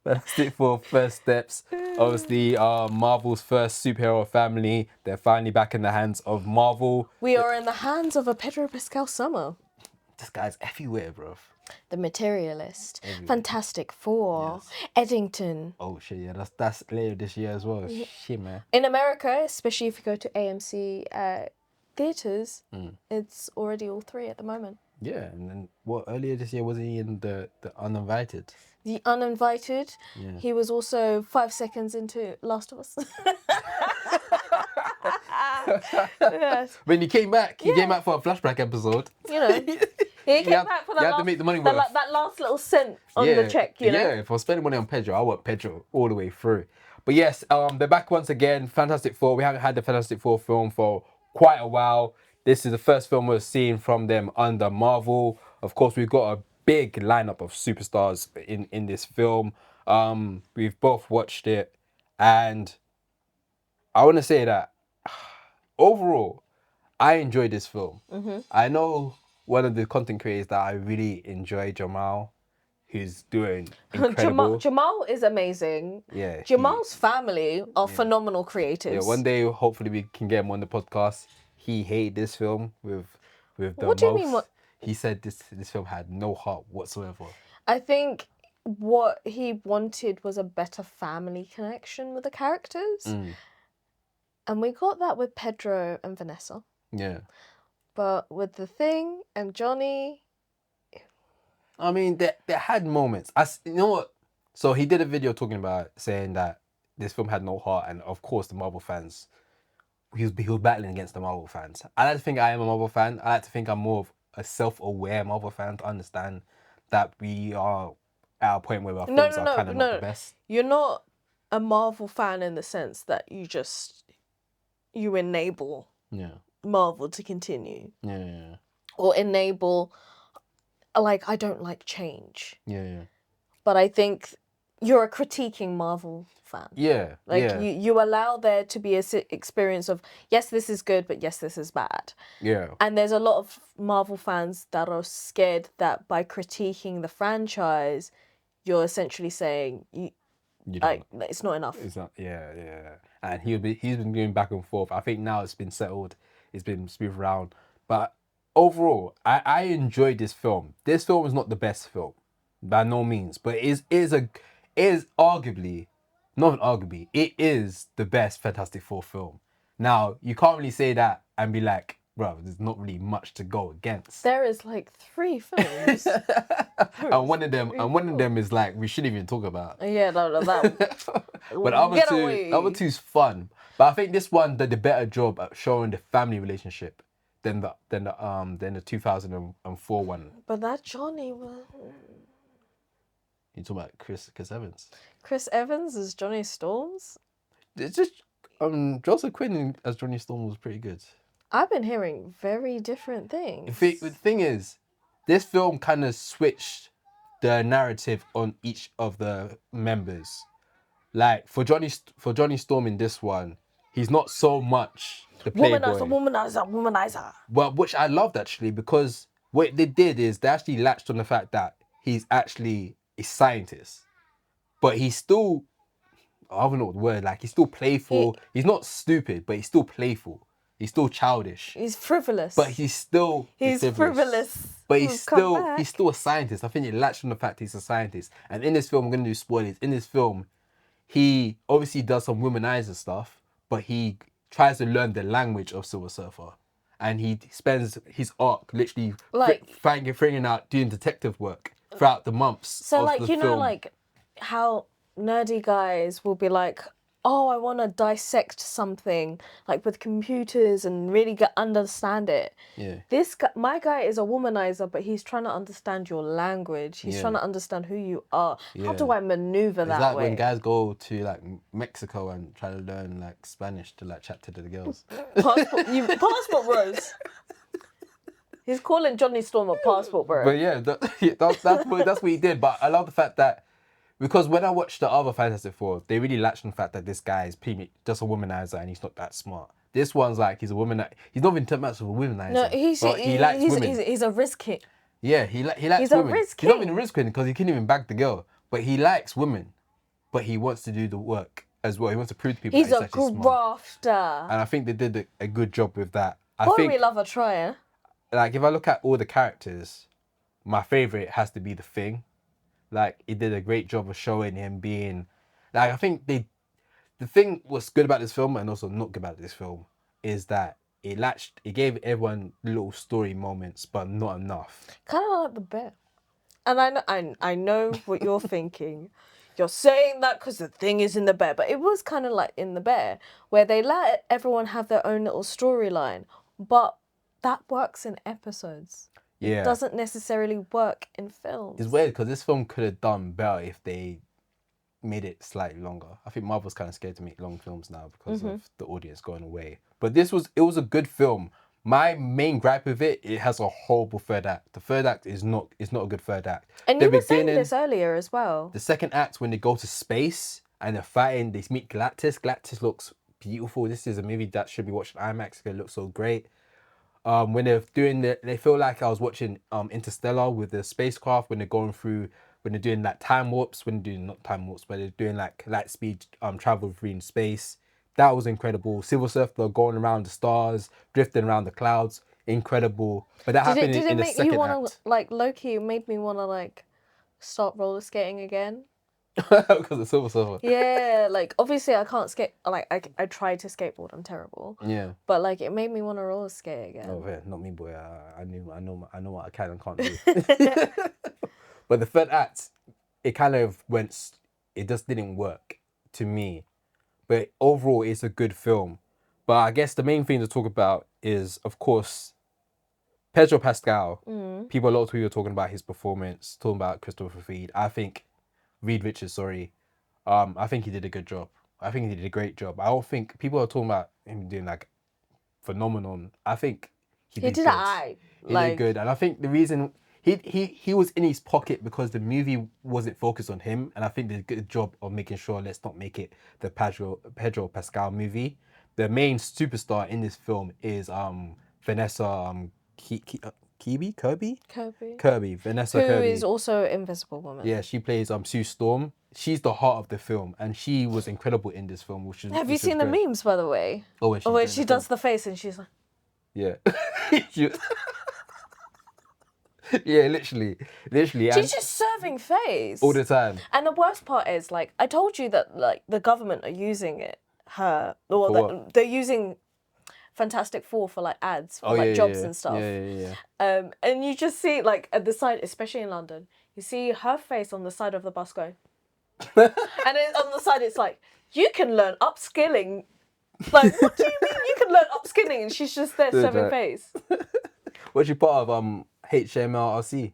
Fantastic Four first steps. Obviously, Marvel's first superhero family. They're finally back in the hands of Marvel. We are in the hands of a Pedro Pascal summer. This guy's everywhere, bro. The Materialist, Everywhere. Fantastic Four, Yes. Eddington. Oh shit, yeah, that's later this year as well. Shit, man. In America, especially if you go to AMC theaters, it's already all three at the moment. Yeah, and then earlier this year wasn't he in the Uninvited? The Uninvited. Yeah. He was also 5 seconds into Last of Us. Yes. When he came back, he came back for a flashback episode. You know, he came back for that. You have last, to make the money worth. that last little cent on the check. You know. Yeah, if I was spending money on Pedro, I want Pedro all the way through. But yes, they're back once again. Fantastic Four. We haven't had the Fantastic Four film for quite a while. This is the first film we're seeing from them under Marvel. Of course, we've got a big lineup of superstars in this film. We've both watched it, and I want to say that overall, I enjoyed this film. I know one of the content creators that I really enjoy, Jamal, who's doing incredible. Jamal is amazing. Yeah. Jamal's family are phenomenal creatives. Yeah, one day hopefully we can get him on the podcast. He hated this film with the What do you mean, what? He said this film had no heart whatsoever. I think what he wanted was a better family connection with the characters. And we got that with Pedro and Vanessa. Yeah. But with The Thing and Johnny... I mean, they had moments. You know what? So he did a video talking about saying that this film had no heart, and of course the Marvel fans, he was battling against the Marvel fans. I like to think I am a Marvel fan. I like to think I'm more of a self-aware Marvel fan to understand that we are at a point where our films are kind of not the best. You're not a Marvel fan in the sense that you enable Marvel to continue. Yeah. Or enable, like, I don't like change. Yeah. But I think you're a critiquing Marvel fan. Yeah. Like, you allow there to be an experience of, yes, this is good, but yes, this is bad. Yeah. And there's a lot of Marvel fans that are scared that by critiquing the franchise, you're essentially saying, it's not enough. It's not, yeah. And he's been going back and forth. I think now it's been settled. It's been smooth around. But overall, I enjoyed this film. This film is not the best film, by no means. But it is arguably, not even arguably, it is the best Fantastic Four film. Now, you can't really say that and be like, bro, there's not really much to go against. There is like 3 films. and one of them is like we shouldn't even talk about. Yeah, no, that. But the other two's fun. But I think this one did a better job at showing the family relationship than the 2004 one. But that Johnny was. You talking about Chris Evans? Chris Evans as Johnny Storms? It's just Joseph Quinn as Johnny Storm was pretty good. I've been hearing very different things. The thing is, this film kind of switched the narrative on each of the members. Like for Johnny Storm in this one, he's not so much the playboy. Womanizer. Well, which I loved actually, because what they did is they actually latched on the fact that he's actually a scientist, but he's still, I don't know what the word, like he's still playful. He's not stupid, but he's still playful. He's still childish. He's frivolous. But he's still frivolous. But he's still a scientist. I think it latched on the fact he's a scientist. And in this film, I'm gonna do spoilers. In this film, he obviously does some womanizer stuff, but he tries to learn the language of Silver Surfer. And he spends his arc literally figuring out doing detective work throughout the months. So of like, the you know, film. like how nerdy guys will be like, oh, I want to dissect something like with computers and really understand it. Yeah. This guy, my guy is a womanizer, but he's trying to understand your language. He's trying to understand who you are. Yeah. How do I maneuver that way? It's like when guys go to like Mexico and try to learn like Spanish to like chat to the girls. Passport bros. He's calling Johnny Storm a passport bro. But yeah, that's what he did. But I love the fact that, because when I watched the other Fantastic Four, they really latched on the fact that this guy is just a womanizer and he's not that smart. This one's like, he's a woman. He's not even too much of a womanizer. No, he likes women. He's a risk kid. Yeah, he likes he's women. A risk he's not even a risk kid because he can't even back the girl. But he likes women. but he wants to do the work as well. He wants to prove to people He's that he's a actually smart. grafter. And I think they did a good job with that. I Boy, think, we love a trier. like, if I look at all the characters, my favorite has to be the Thing. Like, it did a great job of showing him being, like, I think the thing what's good about this film and also not good about this film is that it gave everyone little story moments, but not enough. Kind of like the bear. And I know what you're thinking. You're saying that because the thing is in the bear, but it was kind of like in the bear, where they let everyone have their own little storyline, but that works in episodes. Yeah. It doesn't necessarily work in films. It's weird because this film could have done better if they made it slightly longer. I think Marvel's kind of scared to make long films now because of the audience going away. But it was a good film. My main gripe with it has a horrible third act. The third act is not a good third act. And you were saying this earlier as well. The second act, when they go to space and they're fighting, they meet Galactus. Galactus looks beautiful. This is a movie that should be watched in IMAX. It looks so great. When they're doing they feel like I was watching Interstellar with the spacecraft when they're doing like time warps, not time warps, but they're doing like light speed travel through in space. That was incredible. Silver Surfer going around the stars, drifting around the clouds, incredible. But that happened in the second act. Did it make you want to, like, low-key, it made me want to, like, start roller skating again? Because of Silver Surfer. Yeah, like, obviously I can't skate, like, I tried to skateboard, I'm terrible. Yeah. But, like, it made me want to roller skate again. Oh yeah, not me, boy. I know what I can and can't do. But the third act, it kind of it just didn't work to me. But overall, it's a good film. But I guess the main thing to talk about is, of course, Pedro Pascal. A lot of people are talking about his performance, talking about Christopher Reed Richards, sorry. I think he did a good job. I think he did a great job. I don't think people are talking about him doing like phenomenon. I think he did good. He did good, and I think the reason he was in his pocket because the movie wasn't focused on him, and I think they did a good job of making sure let's not make it the Pedro Pascal movie. The main superstar in this film is Vanessa Vanessa Who Kirby, is also Invisible Woman. Yeah, she plays Sue Storm. She's the heart of the film, and she was incredible in this film. Have you seen the memes, by the way? Oh, where she does the face and she's like, yeah. Yeah, literally. She's just serving face all the time. And the worst part is, like, I told you that, like, the government are using they're using Fantastic Four for, like, ads for jobs and stuff. Yeah. And you just see, like, at the side, especially in London, you see her face on the side of the bus going, and then on the side it's like, you can learn upskilling. Like, what do you mean you can learn upskilling? And she's just there serving face. Was she part of HMRC?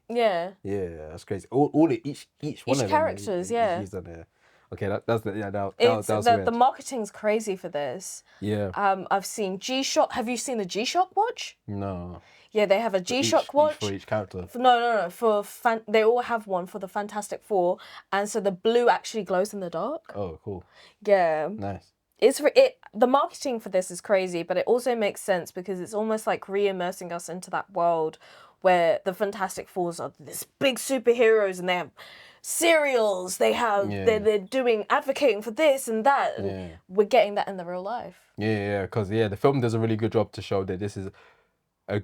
Yeah. Yeah, that's crazy. All each one of them. Characters, yeah. She's on there. Okay, that was weird. The marketing's crazy for this. Yeah. I've seen G-Shock. Have you seen the G-Shock watch? No. Yeah, they have a G-Shock watch. For each character? No. They all have one for the Fantastic Four, and so the blue actually glows in the dark. Oh, cool. Yeah. Nice. The marketing for this is crazy, but it also makes sense because it's almost like re-immersing us into that world where the Fantastic Fours are this big superheroes and they have cereals, they're advocating for this and that, and we're getting that in the real life. Yeah, because the film does a really good job to show that this is a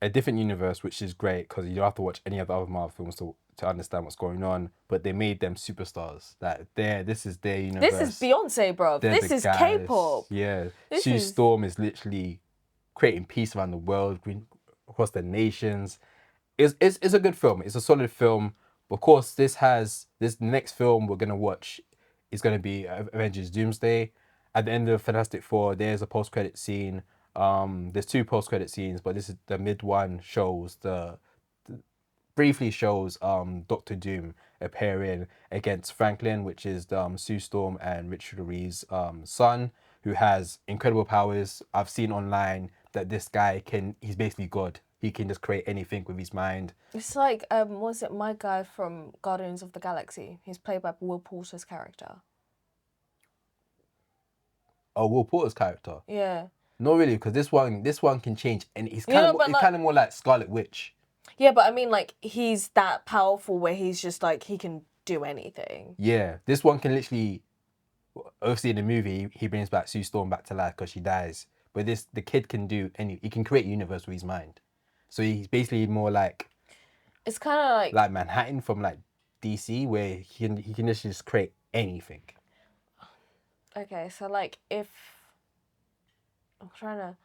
different universe, which is great because you don't have to watch any of the other Marvel films to understand what's going on. But they made them superstars. This is their universe. This is Beyonce, bro. This is K-pop. Yeah, Sue Storm is literally creating peace around the world, across the nations. It's a good film. It's a solid film. Of course, this next film we're gonna watch is gonna be Avengers Doomsday. At the end of Fantastic Four, there's a post-credit scene. There's two post-credit scenes, but this is the mid one briefly shows Doctor Doom appearing against Franklin, which is Sue Storm and Richard Ree's son, who has incredible powers. I've seen online that this guy he's basically God. He can just create anything with his mind. It's like, was it my guy from Guardians of the Galaxy? He's played by Will Porter's character. Oh, Will Porter's character? Yeah. Not really, because this one can change, and he's kind of more like Scarlet Witch. Yeah, but I mean, like, he's that powerful where he's just like, he can do anything. Yeah, this one can literally, obviously in the movie, he brings back Sue Storm back to life because she dies. But the kid can do he can create a universe with his mind. So he's basically more like It's kind of like Manhattan from like DC, where he can just create anything. okay, so like if I'm trying to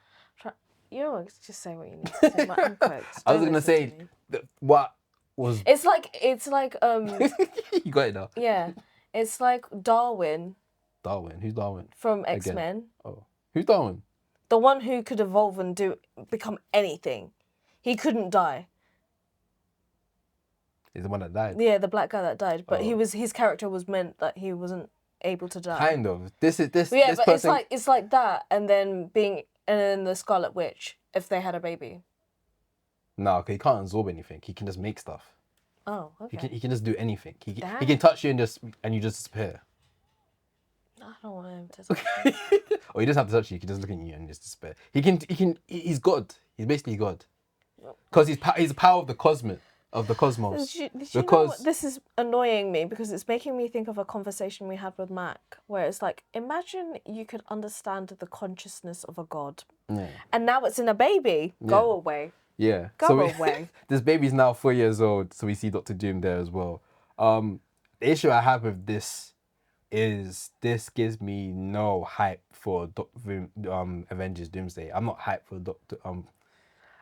you know what, just say what you need to say. I'm cooked. I was Don't gonna listen say to me. what was It's like you got it now. yeah, it's like Darwin Darwin. Who's Darwin? from Again. X-Men. Oh, who's Darwin? The one who could evolve and become anything. He couldn't die. He's the one that died. Yeah, the black guy that died, but his character was meant that he wasn't able to die. Kind of. This But person... it's like that, and then the Scarlet Witch if they had a baby. No, because he can't absorb anything. He can just make stuff. Oh, okay. He can just do anything. He can touch you and you just disappear. I don't want him to. Or he doesn't have to touch you. He can just look at you and just disappear. He's God. He's basically God. Because he's the power of the cosmos. Did you know what? This is annoying me because it's making me think of a conversation we had with Mac where it's like, imagine you could understand the consciousness of a god. Yeah. And now it's in a baby. Go away. Yeah. Go away. This baby's now 4 years old, so we see Dr. Doom there as well. The issue I have with this is this gives me no hype for Avengers Doomsday. I'm not hyped for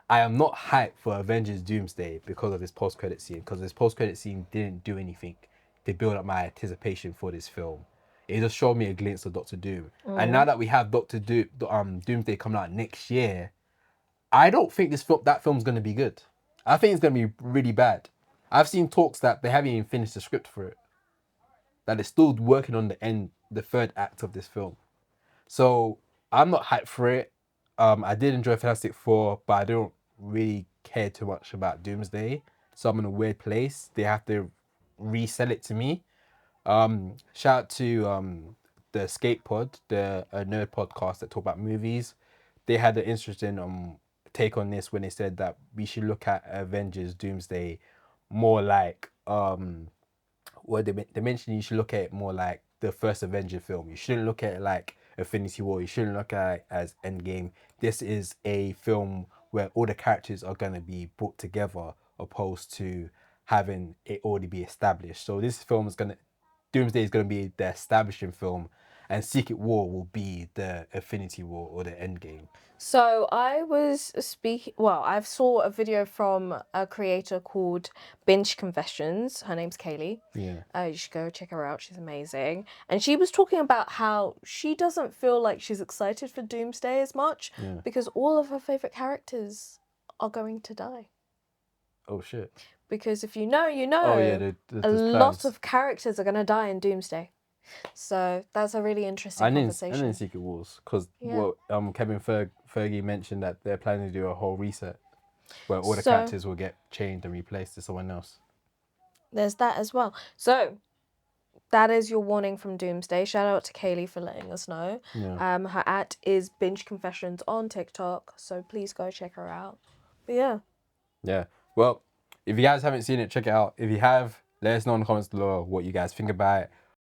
I am not hyped for Avengers Doomsday because of this post-credit scene. Because this post-credit scene didn't do anything to build up my anticipation for this film. It just showed me a glimpse of Doctor Doom. And now that we have Doomsday coming out next year, I don't think that film's going to be good. I think it's going to be really bad. I've seen talks that they haven't even finished the script for it. That they're still working on the third act of this film. So I'm not hyped for it. I did enjoy Fantastic Four, but I don't really care too much about Doomsday. So I'm in a weird place. They have to resell it to me. Shout out to the Escape Pod, a nerd podcast that talk about movies. They had an interesting take on this when they said that we should look at Avengers Doomsday more like they mentioned you should look at it more like the first Avenger film. You shouldn't look at it like Infinity War. You shouldn't look at it as Endgame. This is a film where all the characters are going to be brought together opposed to having it already be established. So this film Doomsday is going to be the establishing film, and Secret War will be the Infinity War or the Endgame. So I was I saw a video from a creator called Binge Confessions. Her name's Kaylee. Yeah. You should go check her out. She's amazing. And she was talking about how she doesn't feel like she's excited for Doomsday as much because all of her favourite characters are going to die. Oh, shit. Because if you know, you know. Oh, yeah. A lot of characters are going to die in Doomsday. So that's a really interesting conversation. I didn't Secret Wars because Kevin Feige mentioned that they're planning to do a whole reset where all the characters will get changed and replaced to someone else. There's that as well. So that is your warning from Doomsday. Shout out to Kaylee for letting us know. Yeah. Her @ is Binge Confessions on TikTok, so please go check her out. But yeah. Yeah. Well, if you guys haven't seen it, check it out. If you have, let us know in the comments below what you guys think about it.